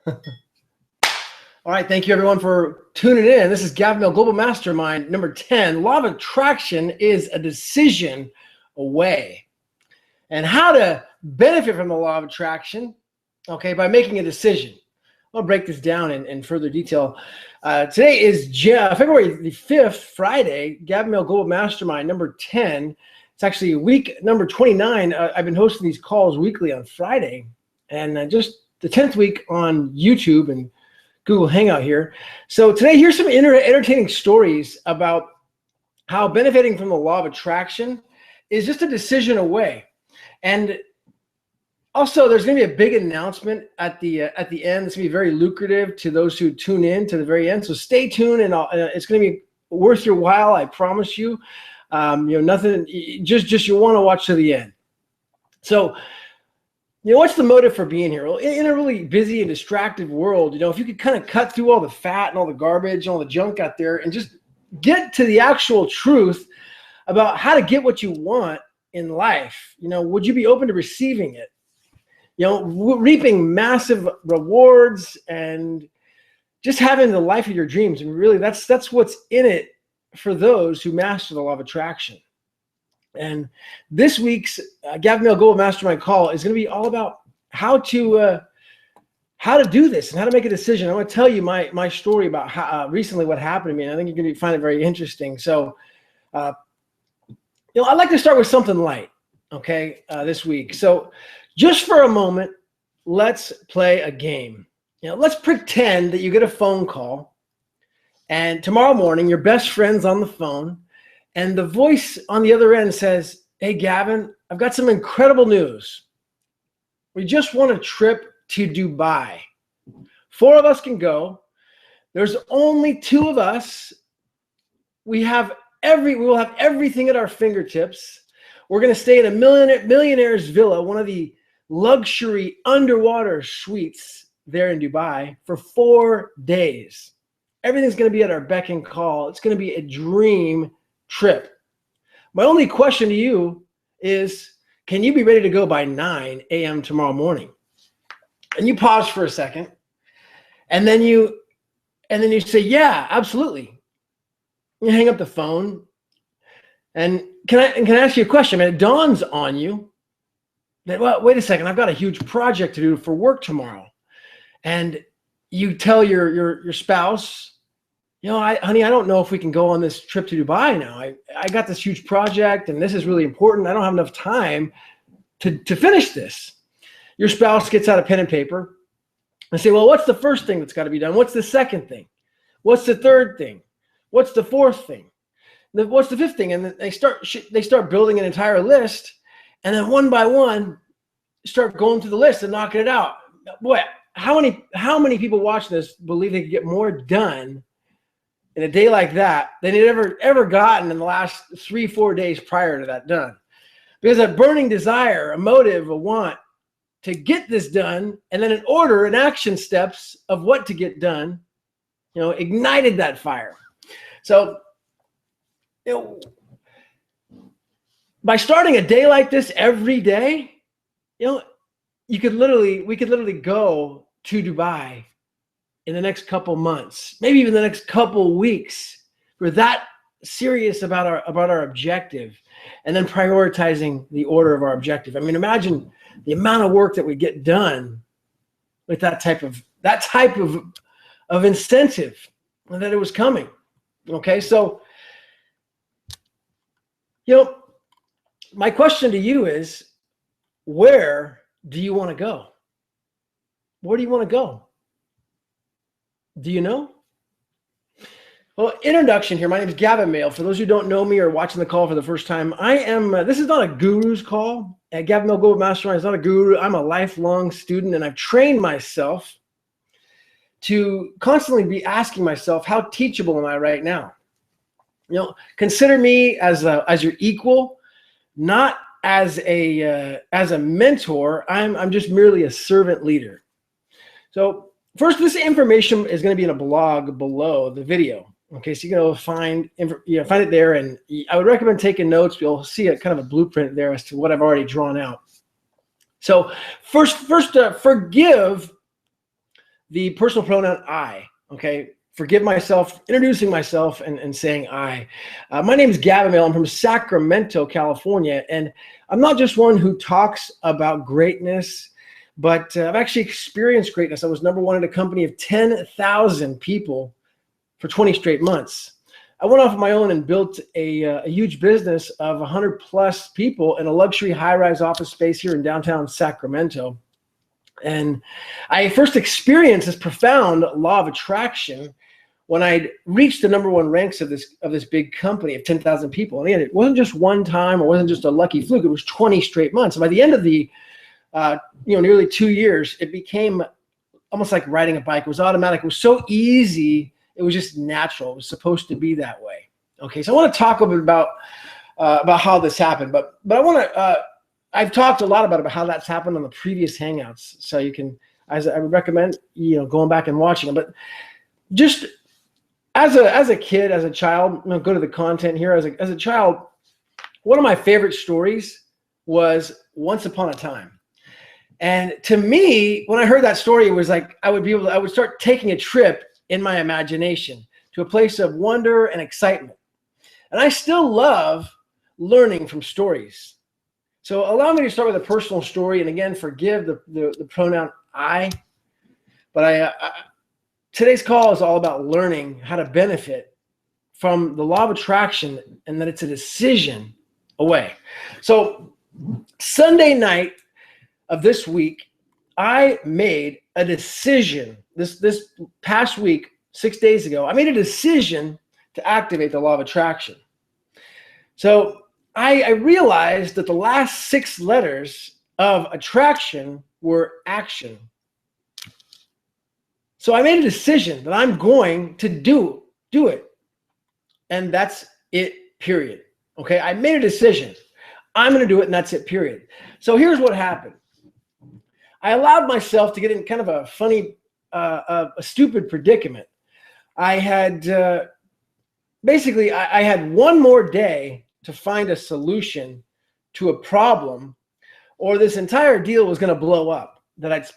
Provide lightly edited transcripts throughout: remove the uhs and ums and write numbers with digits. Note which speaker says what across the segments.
Speaker 1: All right, thank you everyone for tuning in. This is Gavin Mehl, Global Mastermind number 10. Law of attraction is a decision away. And how to benefit from the law of attraction, okay, by making a decision. I'll break this down in further detail. Today is February the 5th, Friday, Gavin Mehl Global Mastermind number 10. It's actually week number 29. I've been hosting these calls weekly on Friday, and just the 10th week on YouTube and Google Hangout here. So today, here's some entertaining stories about how benefiting from the law of attraction is just a decision away. And also, there's going to be a big announcement at the end. It's going to be very lucrative to those who tune in to the very end. So stay tuned, and it's going to be worth your while. I promise you. Nothing. Just you want to watch to the end. So, what's the motive for being here? Well, in a really busy and distracted world, if you could kind of cut through all the fat and all the garbage and all the junk out there, and just get to the actual truth about how to get what you want in life, would you be open to receiving it? Reaping massive rewards and just having the life of your dreams. And really, that's what's in it for those who master the law of attraction. And this week's Gavin Mehl Global Mastermind call is going to be all about how to do this and how to make a decision. I want to tell you my story about how recently what happened to me, and I think you're going to find it very interesting. So, I'd like to start with something light, okay, this week. So, just for a moment, let's play a game. Let's pretend that you get a phone call, and tomorrow morning your best friend's on the phone, and the voice on the other end says, "Hey, Gavin, I've got some incredible news. We just won a trip to Dubai. 4 of us can go. There's only 2 of us. We will have everything at our fingertips. We're going to stay in a millionaire's villa, one of the luxury underwater suites there in Dubai for 4 days. Everything's going to be at our beck and call. It's going to be a dream trip. My only question to you is, can you be ready to go by 9 a.m. tomorrow morning?" And you pause for a second, and then you say, "Yeah, absolutely." You hang up the phone, and can I ask you a question? It dawns on you that, well, wait a second, I've got a huge project to do for work tomorrow. And you tell your spouse, honey, I don't know if we can go on this trip to Dubai now. I got this huge project, and this is really important. I don't have enough time to finish this. Your spouse gets out a pen and paper and say, well, what's the first thing that's got to be done? What's the second thing? What's the third thing? What's the fourth thing? What's the fifth thing? And then they start building an entire list, and then one by one start going through the list and knocking it out. Boy, how many people watching this believe they could get more done in a day like that than they'd ever gotten in the last 3-4 days prior to that done? Because a burning desire, a motive, a want to get this done, and then an order and action steps of what to get done, ignited that fire. So, by starting a day like this every day, we could literally go to Dubai in the next couple months, maybe even the next couple weeks. We're that serious about our objective, and then prioritizing the order of our objective. I mean, imagine the amount of work that we get done with that type of incentive that it was coming. Okay, so my question to you is, where do you want to go? Where do you want to go? Do you know? Well, introduction here. My name is Gavin Mehl. For those who don't know me or watching the call for the first time, this is not a guru's call. At Gavin Mehl Global Mastermind is not a guru. I'm a lifelong student, and I've trained myself to constantly be asking myself, how teachable am I right now? Consider me as your equal, not as a mentor. I'm just merely a servant leader. So first, this information is going to be in a blog below the video. Okay, so you're going to find it there, and I would recommend taking notes. You'll see a kind of a blueprint there as to what I've already drawn out. So first, forgive the personal pronoun I, okay? Forgive myself, introducing myself and saying I. My name is Gavin Mehl. I'm from Sacramento, California, and I'm not just one who talks about greatness, but I've actually experienced greatness. I was number one in a company of 10,000 people for 20 straight months. I went off on my own and built a huge business of 100 plus people in a luxury high-rise office space here in downtown Sacramento. And I first experienced this profound law of attraction when I reached the number one ranks of this big company of 10,000 people. And again, it wasn't just one time, or wasn't just a lucky fluke. It was 20 straight months. And by the end of the nearly 2 years, it became almost like riding a bike. It was automatic. It was so easy. It was just natural. It was supposed to be that way. Okay, so I want to talk a little bit about how this happened, but I want to. I've talked a lot about how that's happened on the previous Hangouts, so you can. I would recommend going back and watching them. But just as a kid, as a child, go to the content here. As a child, one of my favorite stories was Once Upon a Time. And to me, when I heard that story, it was like I would start taking a trip in my imagination to a place of wonder and excitement. And I still love learning from stories. So allow me to start with a personal story, and again, forgive the pronoun I. But today's call is all about learning how to benefit from the law of attraction, and that it's a decision away. So Sunday night of this week, I made a decision. This past week, 6 days ago, I made a decision to activate the law of attraction. So I realized that the last 6 letters of attraction were action. So I made a decision that I'm going to do it. And that's it, period. Okay, I made a decision. I'm going to do it, and that's it, period. So here's what happened. I allowed myself to get in kind of a funny, a stupid predicament. I had basically, I had one more day to find a solution to a problem, or this entire deal was going to blow up. That I'd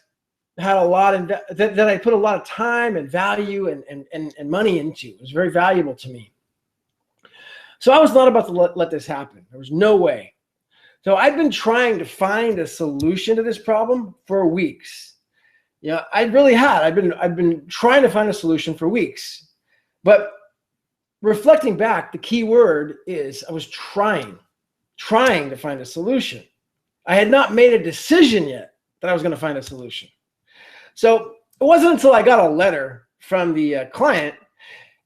Speaker 1: had a lot in, that I put a lot of time and value and money into. It was very valuable to me. So I was not about to let this happen. There was no way. So I'd been trying to find a solution to this problem for weeks. I really had. I've been trying to find a solution for weeks. But reflecting back, the key word is I was trying to find a solution. I had not made a decision yet that I was going to find a solution. So it wasn't until I got a letter from the client,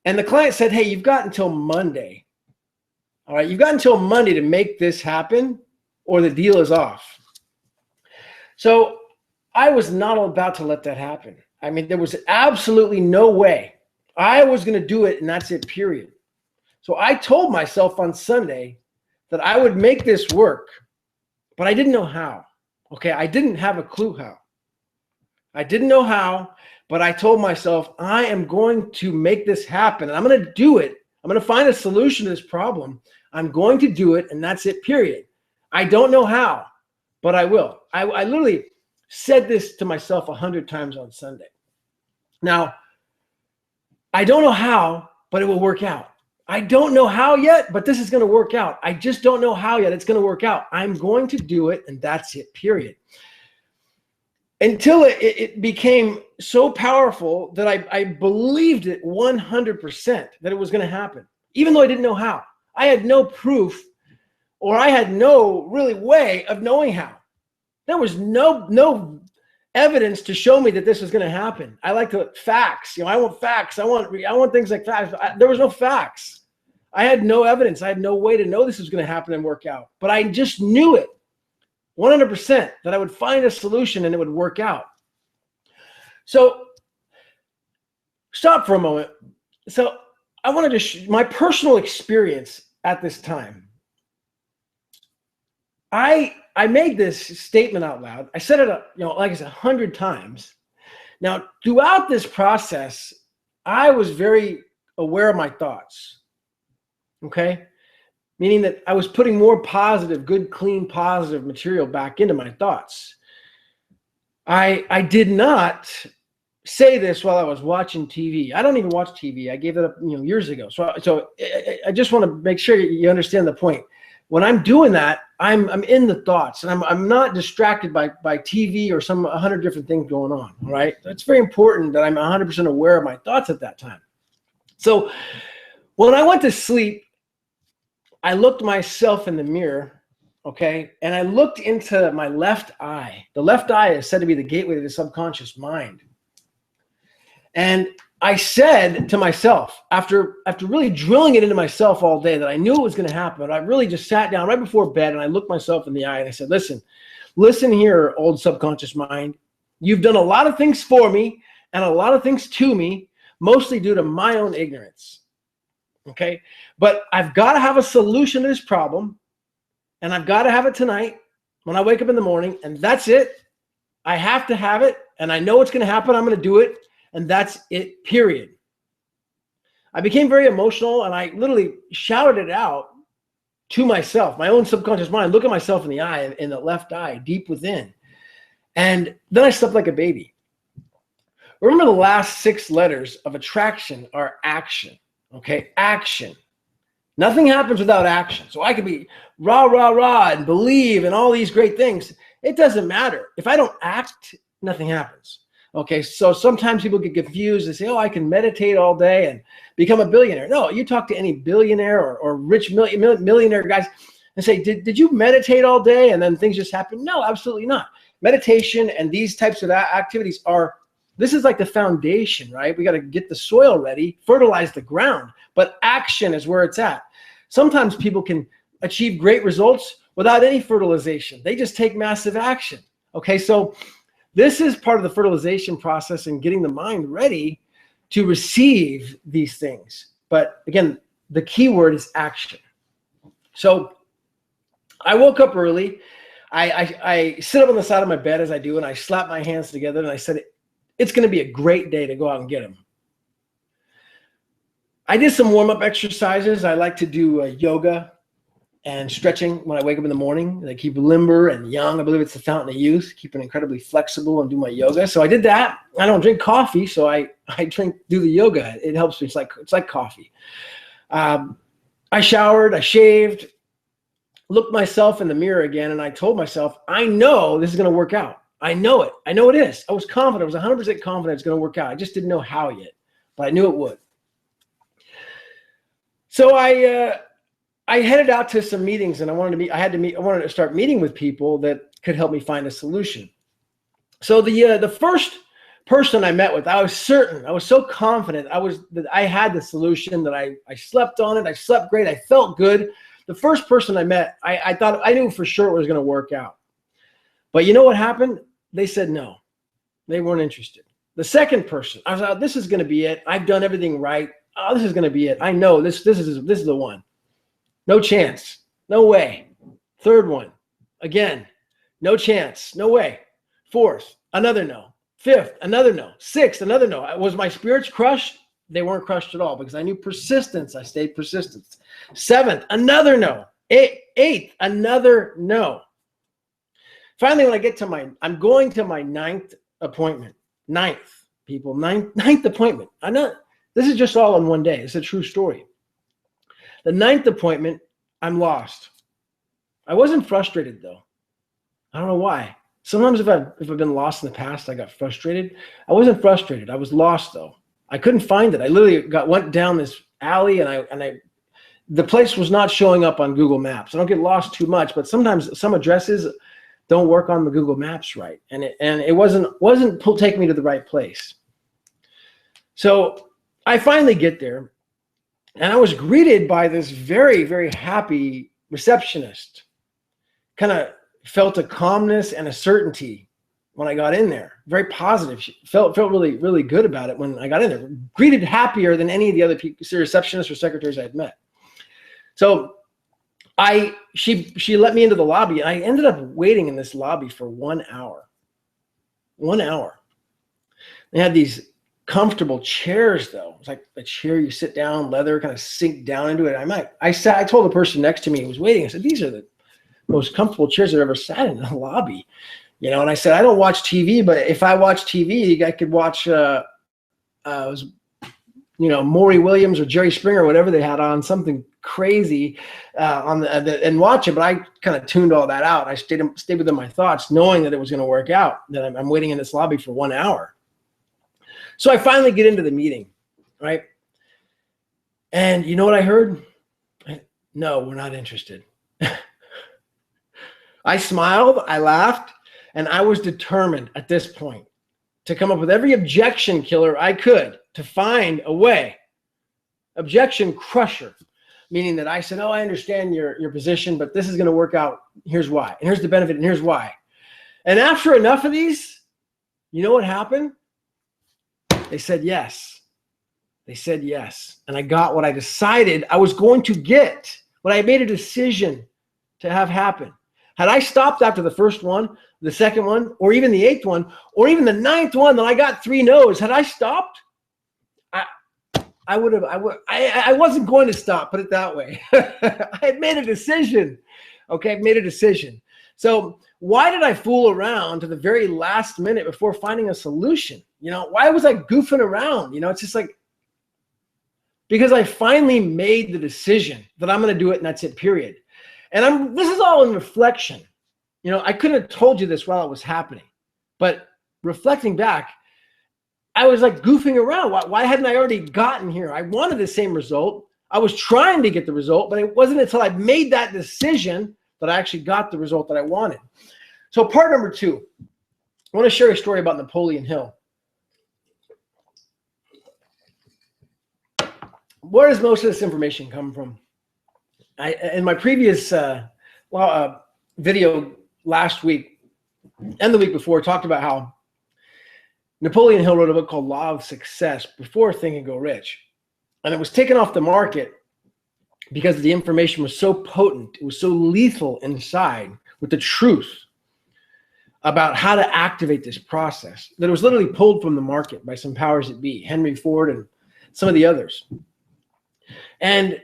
Speaker 1: and the client said, hey, you've got until Monday. All right, you've got until Monday to make this happen, or the deal is off. So I was not about to let that happen. I mean, there was absolutely no way. I was going to do it, and that's it, period. So I told myself on Sunday that I would make this work, but I didn't know how. Okay, I didn't have a clue how. I didn't know how, but I told myself, I am going to make this happen, and I'm going to do it. I'm going to find a solution to this problem. I'm going to do it, and that's it, period. I don't know how, but I will. I literally said this to myself 100 times on Sunday. Now, I don't know how, but it will work out. I don't know how yet, but this is going to work out. I just don't know how yet. It's going to work out. I'm going to do it, and that's it, period. Until it became so powerful that I believed it 100% that it was going to happen, even though I didn't know how. I had no proof, or I had no really way of knowing how. There was no evidence to show me that this was going to happen. I like facts. I want facts. I want things like facts. There was no facts. I had no evidence. I had no way to know this was going to happen and work out. But I just knew it 100% that I would find a solution and it would work out. So stop for a moment. So I wanted to my personal experience at this time. I made this statement out loud. I said it, like I said, 100 times. Now, throughout this process, I was very aware of my thoughts. Okay? Meaning that I was putting more positive, good, clean, positive material back into my thoughts. I did not say this while I was watching TV. I don't even watch TV. I gave it up, years ago. So I just want to make sure you understand the point. When I'm doing that, I'm in the thoughts, and I'm not distracted by TV or 100 different things going on. All right. So it's very important that I'm 100% aware of my thoughts at that time. So when I went to sleep, I looked myself in the mirror, okay, and I looked into my left eye. The left eye is said to be the gateway to the subconscious mind. And I said to myself, after really drilling it into myself all day, that I knew it was going to happen, I really just sat down right before bed and I looked myself in the eye and I said, listen here, old subconscious mind. You've done a lot of things for me and a lot of things to me, mostly due to my own ignorance. Okay, but I've got to have a solution to this problem, and I've got to have it tonight when I wake up in the morning, and that's it. I have to have it, and I know it's going to happen. I'm going to do it, and that's it, period. I became very emotional, and I literally shouted it out to myself, my own subconscious mind, look at myself in the eye, in the left eye, deep within. And then I slept like a baby. Remember, the last 6 letters of attraction are action. Okay, action. Nothing happens without action. So I could be rah, rah, rah, and believe in all these great things. It doesn't matter. If I don't act, nothing happens. Okay, so sometimes people get confused. They say, oh, I can meditate all day and become a billionaire. No, you talk to any billionaire or rich millionaire guys and say, did you meditate all day and then things just happen? No, absolutely not. Meditation and these types of activities this is like the foundation, right? We got to get the soil ready, fertilize the ground, but action is where it's at. Sometimes people can achieve great results without any fertilization. They just take massive action. Okay, so this is part of the fertilization process and getting the mind ready to receive these things. But again, the key word is action. So I woke up early. I sit up on the side of my bed as I do, and I slap my hands together and I said, it's going to be a great day to go out and get them. I did some warm-up exercises. I like to do yoga and stretching when I wake up in the morning. I keep limber and young. I believe it's the fountain of youth, keeping incredibly flexible and do my yoga. So I did that. I don't drink coffee, so I do the yoga. It helps me. It's like coffee. I showered, I shaved, looked myself in the mirror again, and I told myself, I know this is going to work out. I know it. I know it is. I was confident. I was 100% confident it's going to work out. I just didn't know how yet, but I knew it would. So I headed out to some meetings, and I wanted to start meeting with people that could help me find a solution. So the first person I met with, I was certain, I was so confident that I had the solution, that I slept on it. I slept great. I felt good. The first person I met, I thought, I knew for sure it was going to work out. But you know what happened? They said no. They weren't interested. The second person, I was like, this is going to be it. I've done everything right. Oh, this is going to be it. I know this is the one. No chance. No way. Third one, again, no chance. No way. Fourth, another no. Fifth, another no. Sixth, another no. Was my spirits crushed? They weren't crushed at all, because I knew persistence. I stayed persistent. Seventh, another no. Eighth, another no. Finally, when I get to I'm going to my 9th appointment. 9th, people, 9th appointment. This is just all in one day. It's a true story. The 9th appointment, I'm lost. I wasn't frustrated though. I don't know why. Sometimes if I've been lost in the past, I got frustrated. I wasn't frustrated. I was lost though. I couldn't find it. I literally went down this alley, and the place was not showing up on Google Maps. I don't get lost too much, but sometimes some addresses don't work on the Google Maps right, and it wasn't taking me to the right place. So I finally get there, and I was greeted by this very, very happy receptionist. Kind of felt a calmness and a certainty when I got in there. Very positive. She felt really, really good about it when I got in there. Greeted happier than any of the other receptionists or secretaries I had met. So she let me into the lobby, and I ended up waiting in this lobby for 1 hour. 1 hour. They had these comfortable chairs though. It's like a chair you sit down, leather, kind of sink down into it. I told the person next to me who was waiting, I said, these are the most comfortable chairs I've ever sat in the lobby. And I said, I don't watch TV, but if I watch TV, I could watch, Maury Williams or Jerry Springer, or whatever they had on, something crazy and watch it. But I kind of tuned all that out. I stayed within my thoughts, knowing that it was going to work out, that I'm waiting in this lobby for 1 hour. So I finally get into the meeting, right? And you know what I heard? No, we're not interested. I smiled, I laughed, and I was determined at this point to come up with every objection killer I could to find a way. Objection crusher, meaning that I said, oh, I understand your position, but this is going to work out. Here's why. And here's the benefit, and here's why. And after enough of these, you know what happened? They said yes. They said yes. And I got what I decided I was going to get, what I made a decision to have happen. Had I stopped after the first one, the second one, or even the 8th one, or even the 9th one, then I got 3 no's. Had I stopped, I wasn't going to stop, put it that way. I had made a decision. Okay, I've made a decision. So why did I fool around to the very last minute before finding a solution? Why was I goofing around? It's just like, because I finally made the decision that I'm going to do it, and that's it, period. And this is all in reflection. I couldn't have told you this while it was happening, but reflecting back, I was like goofing around. Why hadn't I already gotten here? I wanted the same result. I was trying to get the result, but it wasn't until I made that decision that I actually got the result that I wanted. So part number 2, I want to share a story about Napoleon Hill. Where does most of this information come from? In my previous video last week and the week before, talked about how Napoleon Hill wrote a book called Law of Success before Think and Go Rich. And it was taken off the market because the information was so potent, it was so lethal inside with the truth about how to activate this process, that it was literally pulled from the market by some powers that be, Henry Ford and some of the others. And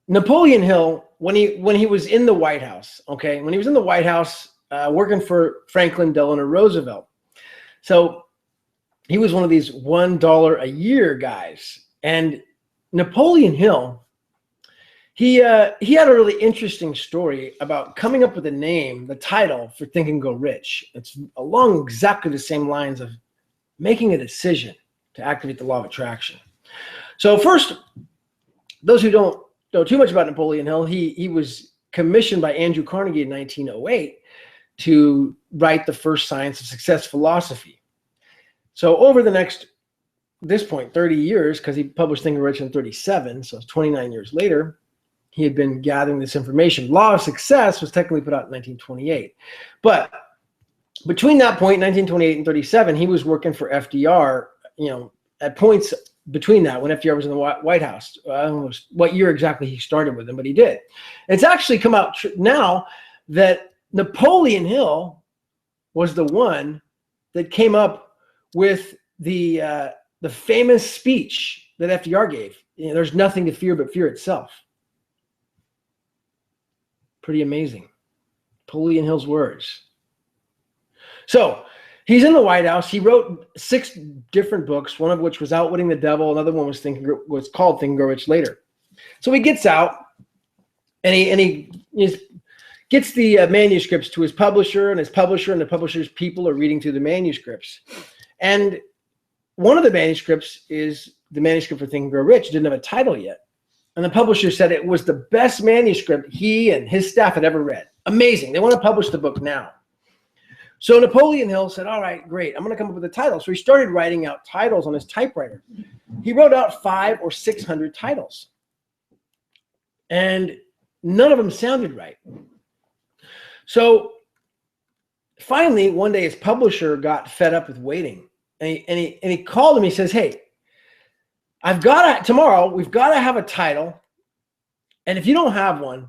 Speaker 1: Napoleon Hill, when he was in the White House, okay, when he was in the White House working for Franklin Delano Roosevelt. So he was one of these $1 a year guys. And Napoleon Hill, he had a really interesting story about coming up with a name, the title for Think and Go Rich. It's along exactly the same lines of making a decision to activate the law of attraction. So first, those who don't know too much about Napoleon Hill, he was commissioned by Andrew Carnegie in 1908 to write the first Science of Success philosophy. So over this point, 30 years, because he published Think and Go Rich in 37, so it's 29 years later, he had been gathering this information. Law of Success was technically put out in 1928. But between that point, 1928 and 37, he was working for FDR, at points between that, when FDR was in the White House. I don't know what year exactly he started with him, but he did. It's actually come out now that Napoleon Hill was the one that came up with the famous speech that FDR gave. There's nothing to fear but fear itself. Pretty amazing. Napoleon Hill's words. So he's in the White House. He wrote 6 different books, one of which was Outwitting the Devil. Another one was called Think and Go Rich Later. So he gets out and he gets the manuscripts to his publisher, and his publisher and the publisher's people are reading through the manuscripts. And one of the manuscripts is the manuscript for Think and Grow Rich. It didn't have a title yet. And the publisher said it was the best manuscript he and his staff had ever read. Amazing. They want to publish the book now. So Napoleon Hill said, all right, great. I'm going to come up with a title. So he started writing out titles on his typewriter. He wrote out 500 or 600 titles. And none of them sounded right. So finally, one day his publisher got fed up with waiting. And he called him. He says, hey, tomorrow, we've got to have a title. And if you don't have one,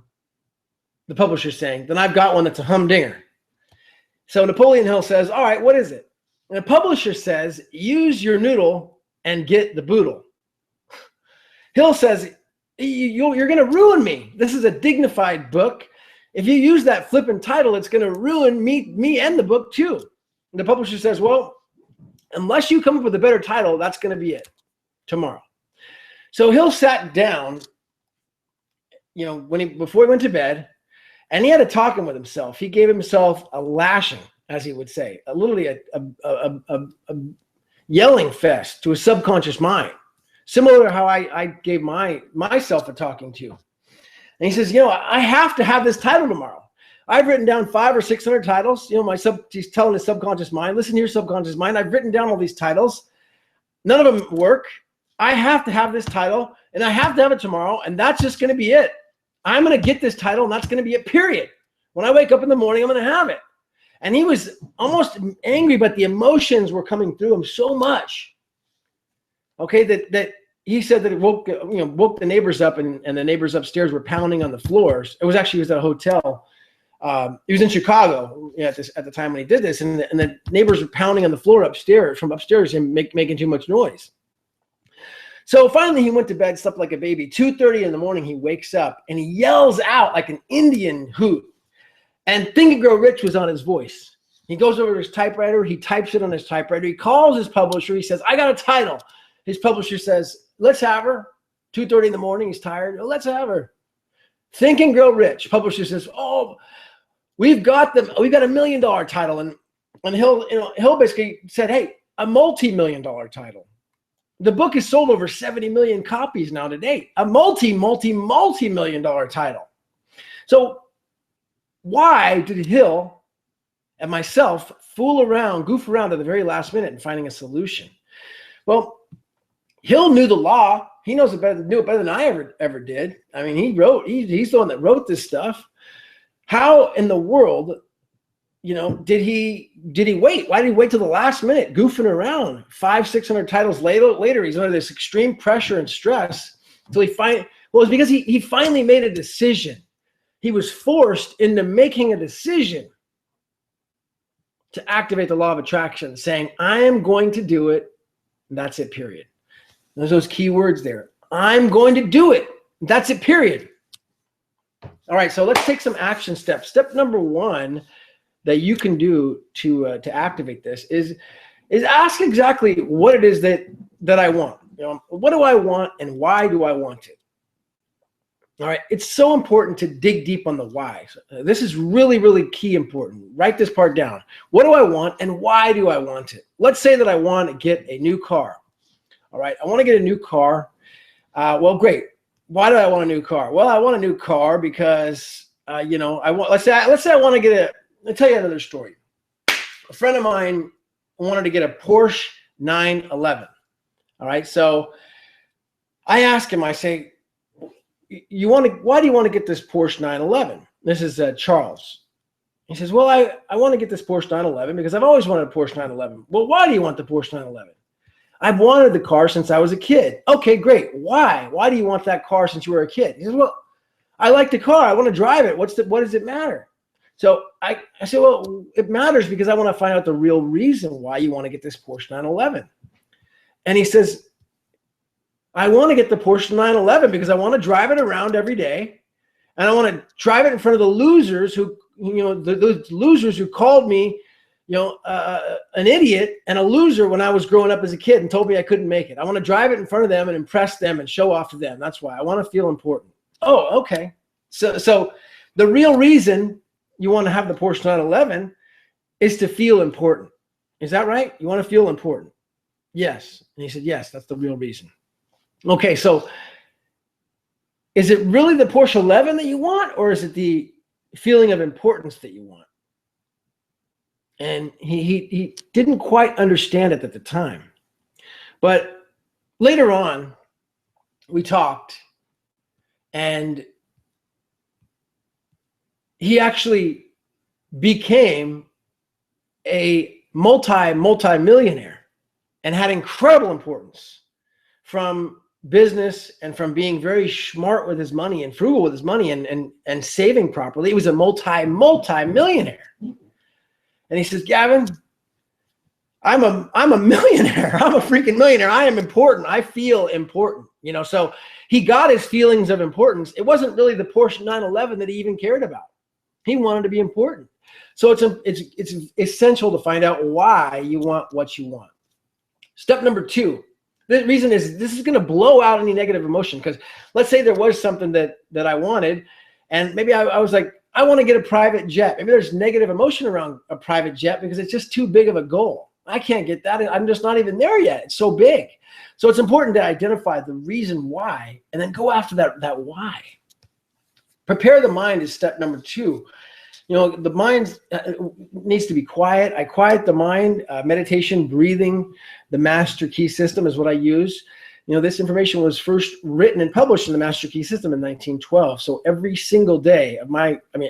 Speaker 1: the publisher's saying, then I've got one that's a humdinger. So Napoleon Hill says, all right, what is it? And the publisher says, use your noodle and get the boodle. Hill says, you're going to ruin me. This is a dignified book. if you use that flippant title, it's going to ruin me and the book too. And the publisher says, well, unless you come up with a better title, that's going to be it tomorrow. So Hill sat down, you know, before he went to bed, and he had a talking with himself. He gave himself a lashing, as he would say, literally a yelling fest to his subconscious mind, similar to how I gave myself a talking to. And he says, you know, I have to have this title tomorrow. I've written down 500 or 600 titles. You know, he's telling his subconscious mind, listen to your subconscious mind. I've written down all these titles. None of them work. I have to have this title, and I have to have it tomorrow, and that's just going to be it. I'm going to get this title, and that's going to be it, period. When I wake up in the morning, I'm going to have it. And he was almost angry, but the emotions were coming through him so much, okay, that he said that it woke the neighbors up, and the neighbors upstairs were pounding on the floors. He was at a hotel. He was in Chicago at the time when he did this, and the neighbors were pounding on the floor from upstairs and making too much noise. So finally he went to bed, slept like a baby. 2:30 in the morning, he wakes up and he yells out like an Indian hoot. And Think and Grow Rich was on his voice. He goes over to his typewriter. He types it on his typewriter. He calls his publisher. He says, I got a title. His publisher says, let's have her. 2:30 in the morning, he's tired. Oh, let's have her. Think and Grow Rich. Publisher says, oh, we've got $1 million title. And Hill basically said, hey, a multi-million-dollar title. The book has sold over 70 million copies now to date. A multi-million-dollar title. So why did Hill and myself goof around at the very last minute in finding a solution? Well, Hill knew the law. He knew it better than I ever did. I mean, he's the one that wrote this stuff. How in the world, you know, did he wait? Why did he wait till the last minute, goofing around? 500-600 titles later, he's under this extreme pressure and stress until it's because he finally made a decision. He was forced into making a decision to activate the law of attraction, saying, I am going to do it. And that's it, period. There's those key words there. I'm going to do it. That's it, period. All right, so let's take some action steps. Step number 1 that you can do to activate this is ask exactly what it is that I want. You know, what do I want and why do I want it? All right, it's so important to dig deep on the why. So, this is really, really key important. Write this part down. What do I want and why do I want it? Let's say that I want to get a new car. All right, I want to get a new car. Well, great. Why do I want a new car? Well, I want a new car because I want. Let's say I want to get I'll tell you another story. A friend of mine wanted to get a Porsche 911. All right, so I ask him. I say, why do you want to get this Porsche 911? This is Charles. He says, well, I want to get this Porsche 911 because I've always wanted a Porsche 911. Well, why do you want the Porsche 911? I've wanted the car since I was a kid. Okay, great. Why? Why do you want that car since you were a kid? He says, well, I like the car. I want to drive it. What does it matter? So I said, well, it matters because I want to find out the real reason why you want to get this Porsche 911. And he says, I want to get the Porsche 911 because I want to drive it around every day. And I want to drive it in front of the losers who, those losers who called me, an idiot and a loser when I was growing up as a kid and told me I couldn't make it. I want to drive it in front of them and impress them and show off to them. That's why I want to feel important. Oh, okay. So the real reason you want to have the Porsche 911 is to feel important. Is that right? You want to feel important? Yes. And he said, yes, that's the real reason. Okay, so is it really the Porsche 11 that you want, or is it the feeling of importance that you want? And he didn't quite understand it at the time. But later on, we talked, and he actually became a multi-millionaire and had incredible importance from business and from being very smart with his money and frugal with his money and saving properly. He was a multi-millionaire. And he says, Gavin, I'm a millionaire. I'm a freaking millionaire. I am important. I feel important. So he got his feelings of importance. It wasn't really the Porsche 911 that he even cared about. He wanted to be important. So it's essential to find out why you want what you want. Step number 2. The reason is this is going to blow out any negative emotion, because let's say there was something that I wanted, and maybe I was like, I want to get a private jet. Maybe there's negative emotion around a private jet because it's just too big of a goal. I can't get that. I'm just not even there yet. It's so big. So it's important to identify the reason why and then go after that why. Prepare the mind is step number 2. The mind needs to be quiet. I quiet the mind. Meditation, breathing, the Master Key System is what I use. This information was first written and published in the Master Key System in 1912. So every single day of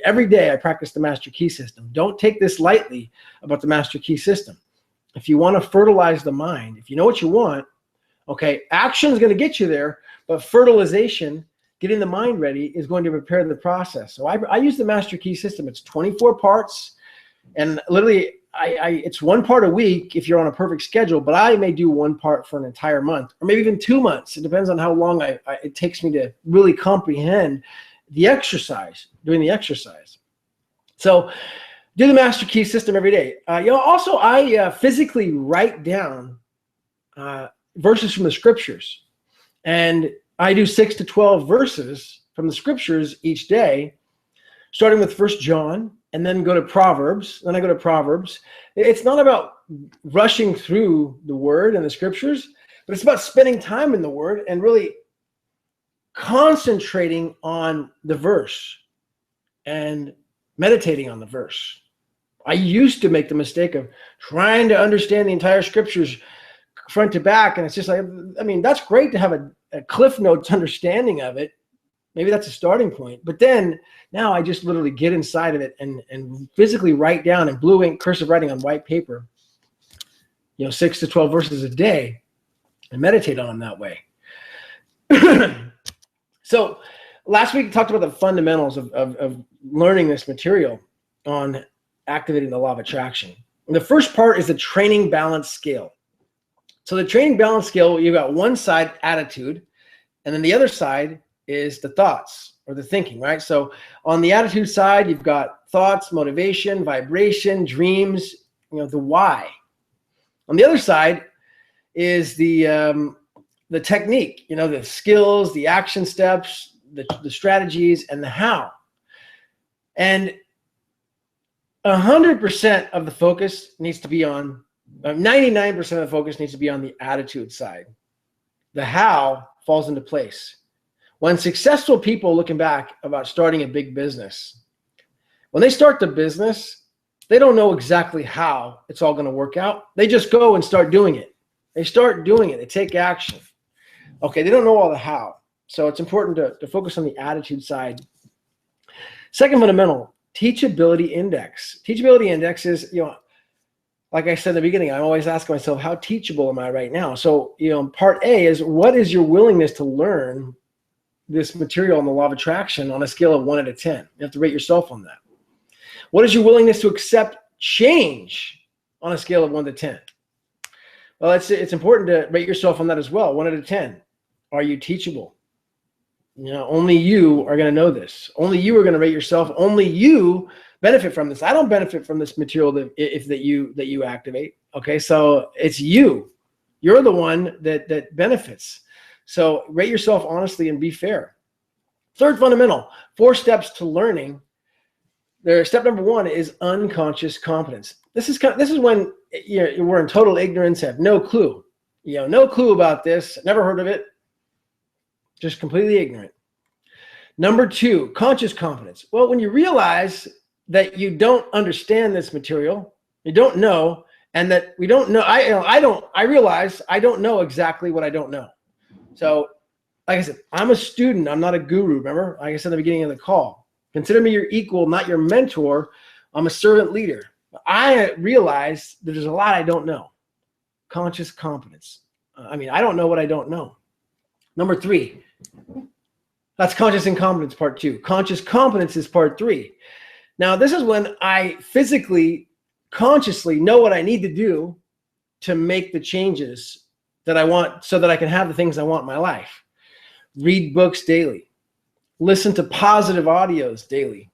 Speaker 1: every day I practice the Master Key System. Don't take this lightly about the Master Key System. If you want to fertilize the mind, if you know what you want, okay, action is going to get you there, but fertilization, getting the mind ready, is going to prepare the process. So I use the Master Key System. It's 24 parts, and literally it's 1 part a week if you're on a perfect schedule, but I may do 1 part for an entire month, or maybe even 2 months. It depends on how long it takes me to really comprehend the exercise, doing the exercise. So do the Master Key System every day. Also, I physically write down verses from the scriptures, and I do 6 to 12 verses from the scriptures each day, starting with 1 John, and then go to Proverbs. Then I go to Proverbs. It's not about rushing through the word and the scriptures, but it's about spending time in the word and really concentrating on the verse and meditating on the verse. I used to make the mistake of trying to understand the entire scriptures front to back, and it's just like, that's great to have a Cliff Notes understanding of it. Maybe that's a starting point. But then now I just literally get inside of it and physically write down in blue ink, cursive writing on white paper, 6 to 12 verses a day, and meditate on them that way. So last week we talked about the fundamentals of learning this material on activating the law of attraction. And the first part is the training balance scale. So the training balance scale, you've got one side, attitude, and then the other side is the thoughts or the thinking, right? So on the attitude side, you've got thoughts, motivation, vibration, dreams, the why. On the other side is the technique, the skills, the action steps, the strategies, and the how. And 100% of the focus needs to be on 99% of the focus needs to be on the attitude side. The how falls into place. When successful people looking back about starting a big business, when they start the business, they don't know exactly how it's all going to work out. They just go and start doing it. They start doing it. They take action. Okay, they don't know all the how. So it's important to focus on the attitude side. Second fundamental, teachability index. Teachability index is, like I said in the beginning, I'm always asking myself, how teachable am I right now? So, part A is, what is your willingness to learn this material on the law of attraction on a scale of 1 to 10? You have to rate yourself on that. What is your willingness to accept change on a scale of 1 to 10? Well, it's important to rate yourself on that as well, 1 out of 10. Are you teachable? Only you are going to know this. Only you are going to rate yourself. Only you benefit from this. I don't benefit from this material that you activate. Okay, so it's you. You're the one that benefits. So rate yourself honestly and be fair. Third fundamental, 4 steps to learning. Step number 1 is unconscious competence. This is when we're in total ignorance, have no clue. No clue about this, never heard of it, just completely ignorant. Number 2, conscious competence. Well, when you realize that you don't understand this material, you don't know, and that we don't know, I realize I don't know exactly what I don't know. So, like I said, I'm a student. I'm not a guru. Remember, like I said at the beginning of the call, consider me your equal, not your mentor. I'm a servant leader. I realize that there's a lot I don't know. Conscious competence. I don't know what I don't know. Number 3, that's conscious incompetence, part 2. Conscious competence is part 3. Now, this is when I physically, consciously know what I need to do to make the changes that I want so that I can have the things I want in my life. Read books daily. Listen to positive audios daily.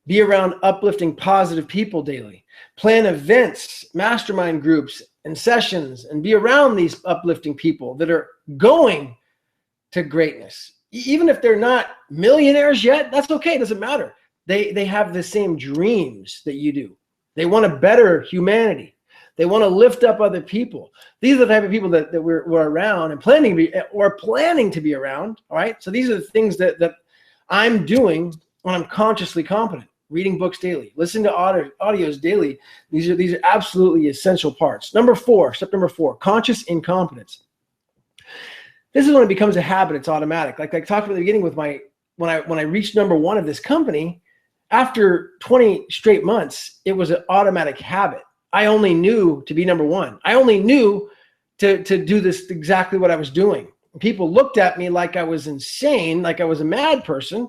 Speaker 1: Be around uplifting, positive people daily. Plan events, mastermind groups, and sessions, and be around these uplifting people that are going to greatness. Even if they're not millionaires yet, that's okay. It doesn't matter. They have the same dreams that you do. They want to better humanity. They want to lift up other people. These are the type of people that we're around and planning to be around. All right. So these are the things that I'm doing when I'm consciously competent. Reading books daily, listening to audios daily. These are absolutely essential parts. Step number 4, conscious incompetence. This is when it becomes a habit. It's automatic. Like I talked about at the beginning with when I reached number 1 of this company, after 20 straight months, it was an automatic habit. I only knew to be number 1. I only knew to do this exactly what I was doing. People looked at me like I was insane, like I was a mad person.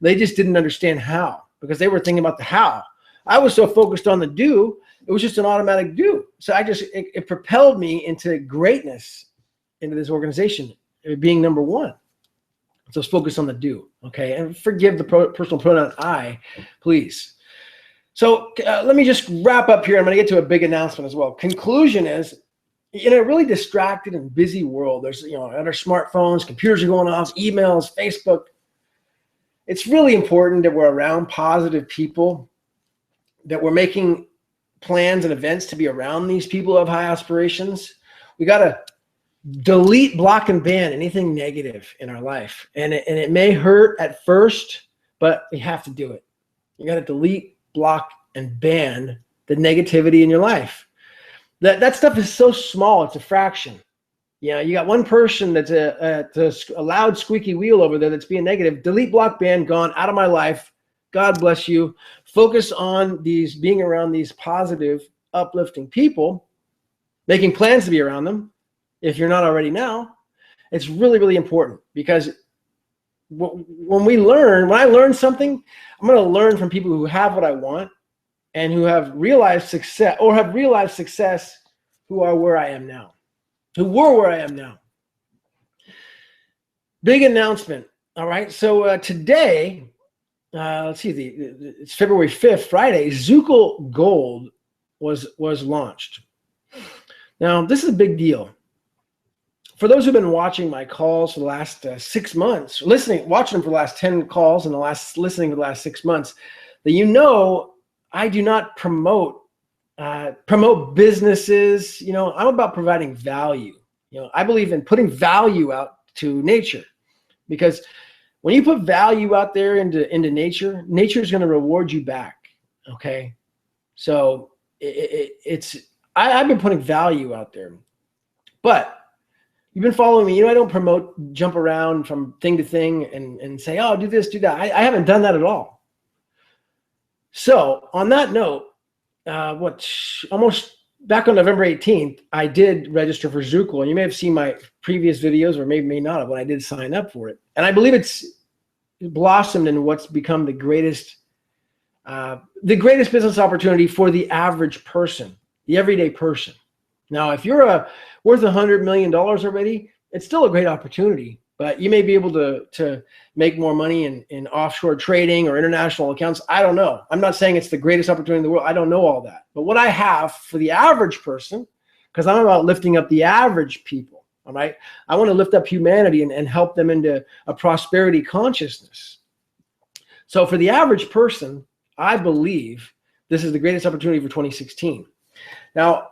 Speaker 1: They just didn't understand how, because they were thinking about the how. I was so focused on the do, it was just an automatic do. So it propelled me into greatness, into this organization, being number 1. So let's focus on the do, okay? And forgive the personal pronoun I, please. So let me just wrap up here. I'm going to get to a big announcement as well. Conclusion is, in a really distracted and busy world, there's, at our smartphones, computers are going off, emails, Facebook. It's really important that we're around positive people, that we're making plans and events to be around these people who have high aspirations. We got to delete, block, and ban anything negative in our life. And it may hurt at first, but we have to do it. You got to delete, block, and ban the negativity in your life. That stuff is so small, it's a fraction. You got one person that's a loud squeaky wheel over there that's being negative. Delete, block, ban, gone, out of my life. God bless you. Focus on being around these positive, uplifting people, making plans to be around them. If you're not already now, it's really, really important, because when I learn something, I'm going to learn from people who have what I want and who have realized success, who are where I am now. Who were where I am now. Big announcement. All right. So today, let's see, it's February 5th, Friday. Zookle Gold was launched. Now, this is a big deal. For those who've been watching my calls for the last 6 months, watching them for the last 10 calls and listening for the last 6 months, that I do not promote businesses. I'm about providing value. I believe in putting value out to nature, because when you put value out there into nature, nature is going to reward you back. Okay. So I've been putting value out there, but you've been following me. I don't promote, jump around from thing to thing and say, oh, do this, do that. I haven't done that at all. So on that note, almost back on November 18th, I did register for Zookle, and you may have seen my previous videos, or may not have, when I did sign up for it. And I believe it's blossomed into what's become the greatest business opportunity for the average person, the everyday person. Now, if you're worth $100 million already, it's still a great opportunity. But you may be able to make more money in offshore trading or international accounts. I don't know. I'm not saying it's the greatest opportunity in the world. I don't know all that. But what I have for the average person, because I'm about lifting up the average people, all right? I want to lift up humanity and help them into a prosperity consciousness. So for the average person, I believe this is the greatest opportunity for 2016. Now,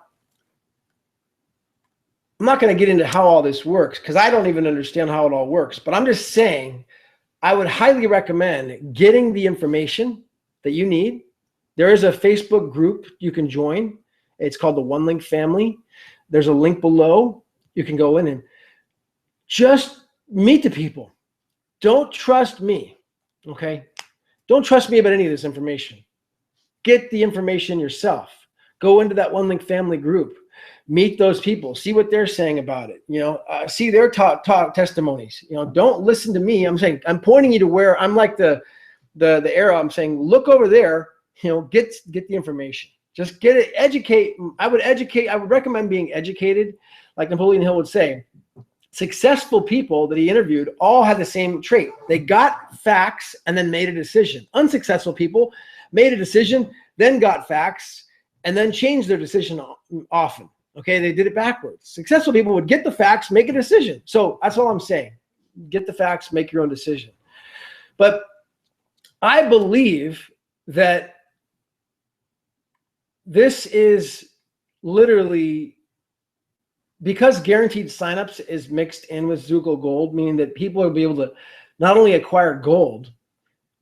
Speaker 1: I'm not going to get into how all this works, because I don't even understand how it all works. But I'm just saying, I would highly recommend getting the information that you need. There is a Facebook group you can join. It's called the One Link Family. There's a link below. You can go in and just meet the people. Don't trust me, okay? Don't trust me about any of this information. Get the information yourself. Go into that One Link Family group. Meet those people, see what they're saying about it. See their talk testimonies. Don't listen to me. I'm pointing you to where I'm like the arrow. I'm saying, look over there. Get the information. Just get it. Educate. I would recommend being educated, like Napoleon Hill would say. Successful people that he interviewed all had the same trait. They got facts and then made a decision. Unsuccessful people made a decision, then got facts, and then changed their decision often. Okay, they did it backwards. Successful people would get the facts, make a decision. So that's all I'm saying. Get the facts, make your own decision. But I believe that this is literally, because guaranteed signups is mixed in with Zooko Gold, meaning that people will be able to not only acquire gold,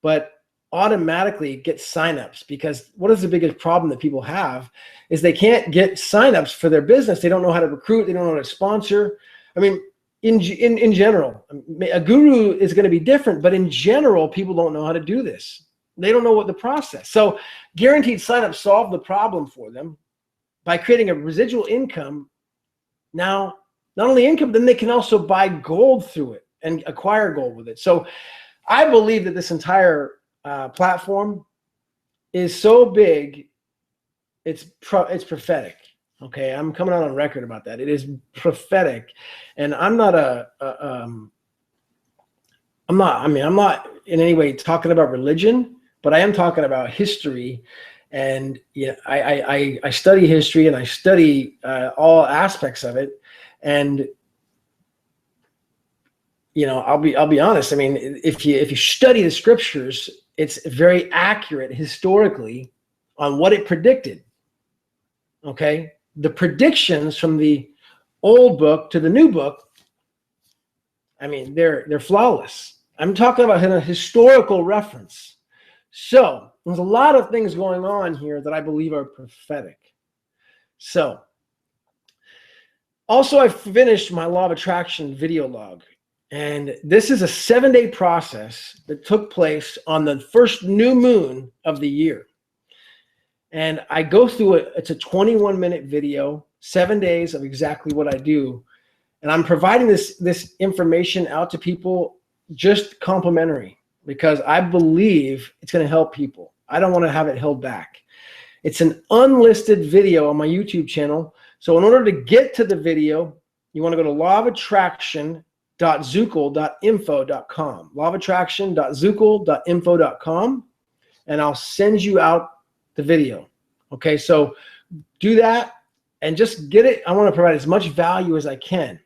Speaker 1: but automatically get signups. Because what is the biggest problem that people have is they can't get signups for their business. They don't know how to recruit. They don't know how to sponsor. I mean, in general, a guru is going to be different, but in general, people don't know how to do this. They don't know what the process. So guaranteed signups solve the problem for them by creating a residual income. Now, not only income, then they can also buy gold through it and acquire gold with it. So I believe that this entire platform is so big, it's prophetic. Okay, I'm coming out on record about that. It is prophetic, and I'm not I'm not in any way talking about religion, but I am talking about history. And yeah, I study history, and I study all aspects of it. And I'll be honest. I mean, if you study the scriptures, it's very accurate historically on what it predicted. Okay, the predictions from the old book to the new book, I mean, they're flawless. I'm talking about a historical reference. So there's a lot of things going on here that I believe are prophetic. So also, I finished my Law of Attraction video log. And this is a 7-day process that took place on the first new moon of the year. And I go through it. It's a 21-minute video, 7 days of exactly what I do. And I'm providing this information out to people just complimentary, because I believe it's going to help people. I don't want to have it held back. It's an unlisted video on my YouTube channel. So in order to get to the video, you want to go to lawofattraction.zookle.info.com, lawofattraction.zookle.info.com, and I'll send you out the video. Okay, so do that and just get it. I want to provide as much value as I can.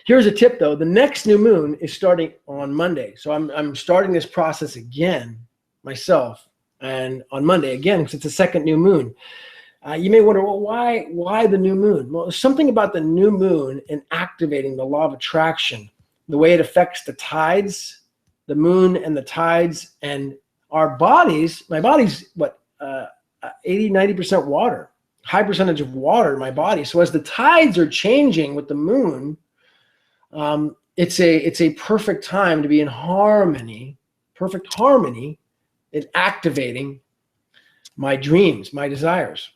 Speaker 1: Here's a tip though. The next new moon is starting on Monday. So I'm starting this process again myself, and on Monday again, because it's the second new moon. You may wonder, well, why the new moon? Well, there's something about the new moon and activating the law of attraction, the way it affects the tides, the moon and the tides, and our bodies. My body's what, 80-90% water, high percentage of water in my body. So as the tides are changing with the moon, it's a perfect time to be in harmony, perfect harmony, in activating my dreams, my desires.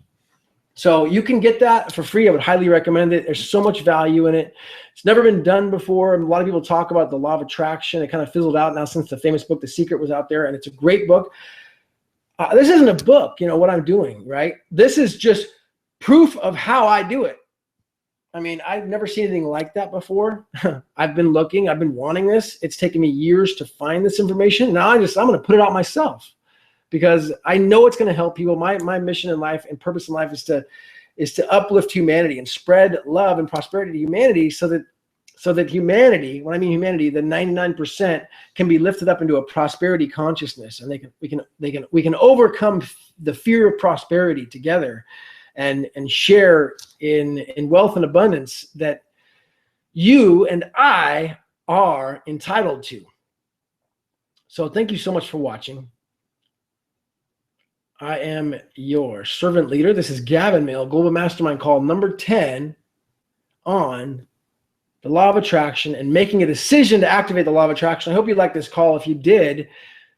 Speaker 1: So you can get that for free. I would highly recommend it. There's so much value in it. It's never been done before. A lot of people talk about the law of attraction. It kind of fizzled out now since the famous book, The Secret, was out there, and it's a great book. This isn't a book, what I'm doing, right? This is just proof of how I do it. I mean, I've never seen anything like that before. I've been looking, I've been wanting this. It's taken me years to find this information. Now I'm going to put it out myself, because I know it's going to help people. My mission in life and purpose in life is to uplift humanity and spread love and prosperity to humanity, so that humanity, when I mean humanity, the 99% can be lifted up into a prosperity consciousness, and we can overcome the fear of prosperity together, and share in wealth and abundance that you and I are entitled to. So thank you so much for watching. I am your servant leader. This is Gavin Mehl, Global Mastermind call number 10 on the law of attraction and making a decision to activate the law of attraction. I hope you liked this call. If you did,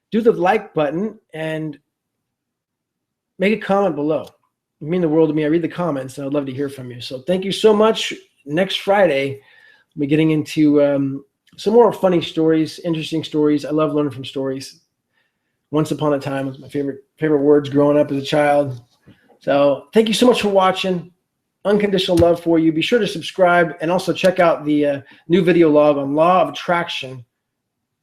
Speaker 1: do the like button and make a comment below. It means the world to me. I read the comments, and I'd love to hear from you. So thank you so much. Next Friday, we'll be getting into some more funny stories, interesting stories. I love learning from stories. Once upon a time was my favorite words growing up as a child. So thank you so much for watching. Unconditional love for you. Be sure to subscribe, and also check out the new video log on lawofattraction.zookle.info.com.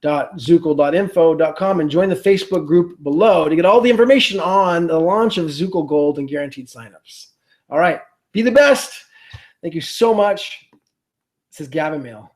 Speaker 1: www.zookle.info.com and join the Facebook group below to get all the information on the launch of Zookle Gold and guaranteed signups. All right, be the best. Thank you so much. This is Gavin Mehl.